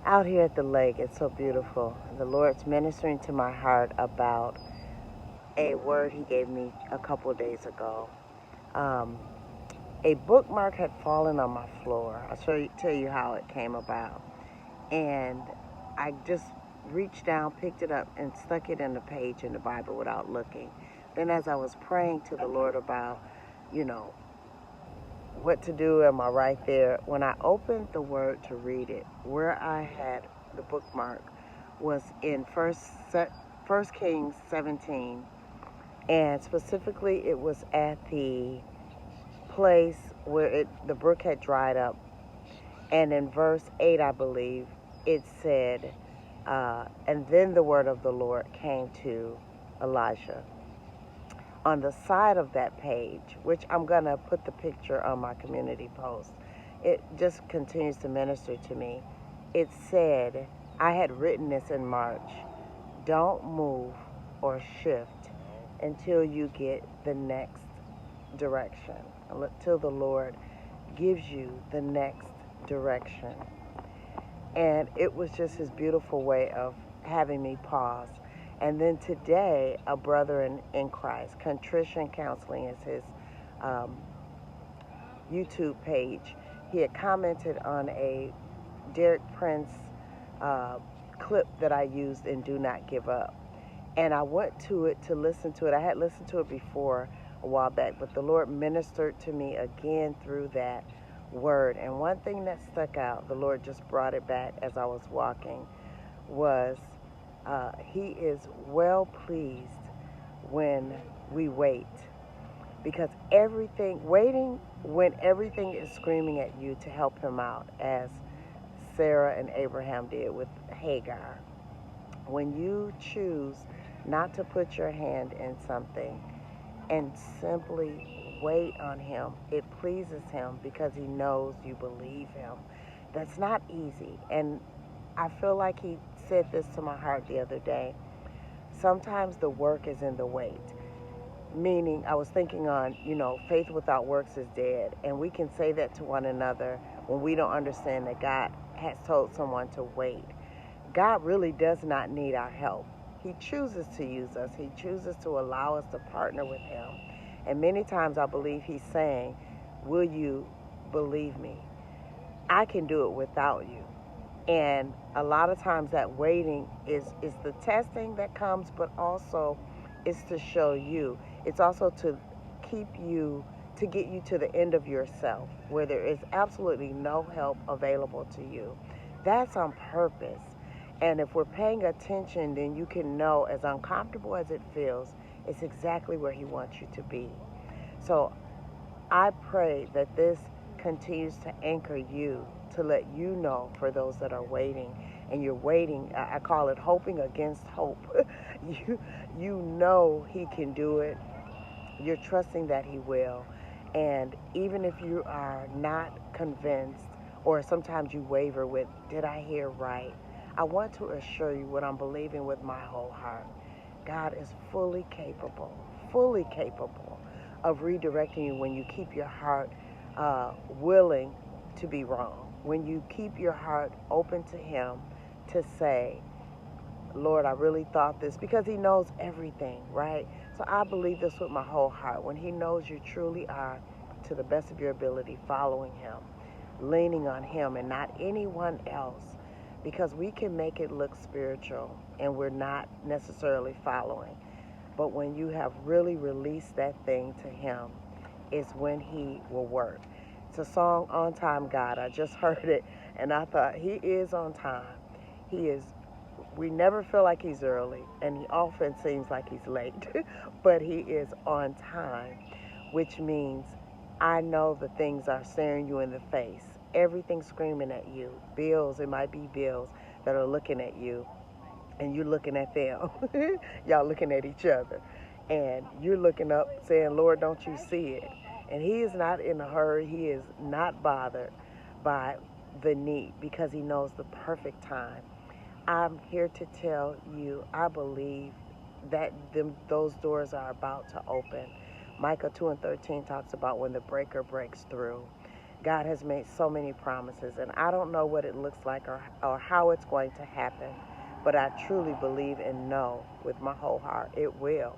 out here at the lake. It's so beautiful. The Lord's ministering to my heart about a word He gave me a couple of days ago. A bookmark had fallen on my floor. I'll tell you how it came about. And I just reached down, picked it up, and stuck it in the page in the Bible without looking. Then as I was praying to the Lord about, you know, what to do, am I right there? When I opened the word to read it, where I had the bookmark was in First Kings 17, and specifically it was at the place where the brook had dried up. And in verse 8, I believe, it said, and then the word of the Lord came to Elijah. On the side of that page, which I'm going to put the picture on my community post, it just continues to minister to me. It said, I had written this in March, don't move or shift until you get the next direction, until the Lord gives you the next direction. And it was just His beautiful way of having me pause. And then today, a brother in Christ, Contrition Counseling is his YouTube page. He had commented on a Derek Prince clip that I used in Do Not Give Up. And I went to it to listen to it. I had listened to it before a while back, but the Lord ministered to me again through that word. And one thing that stuck out, the Lord just brought it back as I was walking, was He is well pleased when we wait. Because waiting when everything is screaming at you to help Him out, as Sarah and Abraham did with Hagar. When you choose not to put your hand in something and simply wait on Him, it pleases Him because He knows you believe Him. That's not easy. And I feel like He said this to my heart the other day. Sometimes the work is in the wait. Meaning, I was thinking on, faith without works is dead. And we can say that to one another when we don't understand that God has told someone to wait. God really does not need our help. He chooses to use us. He chooses to allow us to partner with Him. And many times I believe He's saying, will you believe me? I can do it without you. And a lot of times that waiting is the testing that comes, but also it's to show you. It's also to keep you, to get you to the end of yourself, where there is absolutely no help available to you. That's on purpose. And if we're paying attention, then you can know, as uncomfortable as it feels, it's exactly where He wants you to be. So I pray that this continues to anchor you, to let you know, for those that are waiting, and you're waiting, I call it hoping against hope. You know He can do it. You're trusting that He will. And even if you are not convinced, or sometimes you waver with, did I hear right? I want to assure you what I'm believing with my whole heart. God is fully capable of redirecting you when you keep your heart willing to be wrong. When you keep your heart open to Him to say, Lord, I really thought this, because He knows everything, right? So I believe this with my whole heart. When He knows you truly are, to the best of your ability, following Him, leaning on Him and not anyone else, because we can make it look spiritual and we're not necessarily following. But when you have really released that thing to Him, is when He will work. It's a song, On Time God. I just heard it and I thought, He is on time. We never feel like He's early, and He often seems like He's late, but He is on time, which means I know the things are staring you in the face. Everything screaming at you. Bills, it might be bills that are looking at you, and you're looking at them. Y'all looking at each other, and you're looking up saying, Lord, don't you see it? And He is not in a hurry. He is not bothered by the need, because He knows the perfect time. I'm here to tell you, I believe that those doors are about to open. Micah 2:13 talks about when the breaker breaks through. God has made so many promises, and I don't know what it looks like or how it's going to happen, but I truly believe and know with my whole heart it will.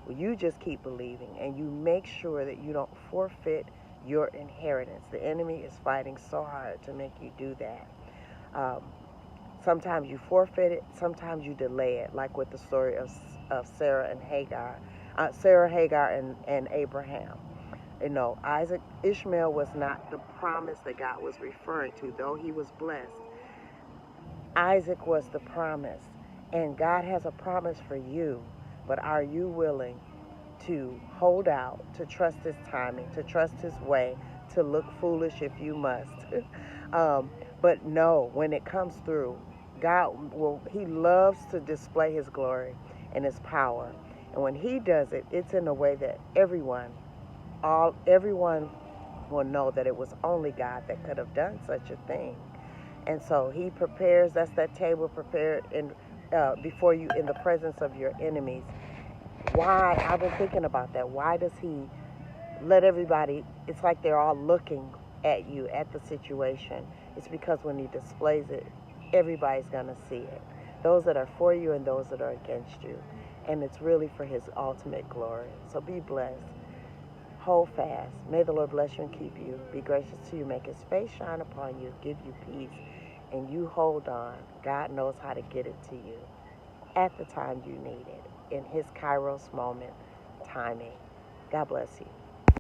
Well, you just keep believing, and you make sure that you don't forfeit your inheritance. The enemy is fighting so hard to make you do that. Um, Sometimes you forfeit it, sometimes you delay it, like with the story of Sarah and Hagar, and Abraham. You know, Ishmael was not the promise that God was referring to, though he was blessed. Isaac was the promise, and God has a promise for you, but are you willing to hold out, to trust his timing, to trust his way, to look foolish if you must? um, but no, when it comes through, he loves to display his glory and his power. And when he does it, it's in a way that everyone will know that it was only God that could have done such a thing. And so he prepares, that's that table prepared before you in the presence of your enemies. Why? I've been thinking about that. Why does he let everybody, it's like they're all looking at you, at the situation. It's because when he displays it, everybody's going to see it. Those that are for you and those that are against you. And it's really for his ultimate glory. So be blessed. Hold fast. May the Lord bless you and keep you. Be gracious to you. Make his face shine upon you. Give you peace. And you hold on. God knows how to get it to you at the time you need it. In his kairos moment, timing. God bless you.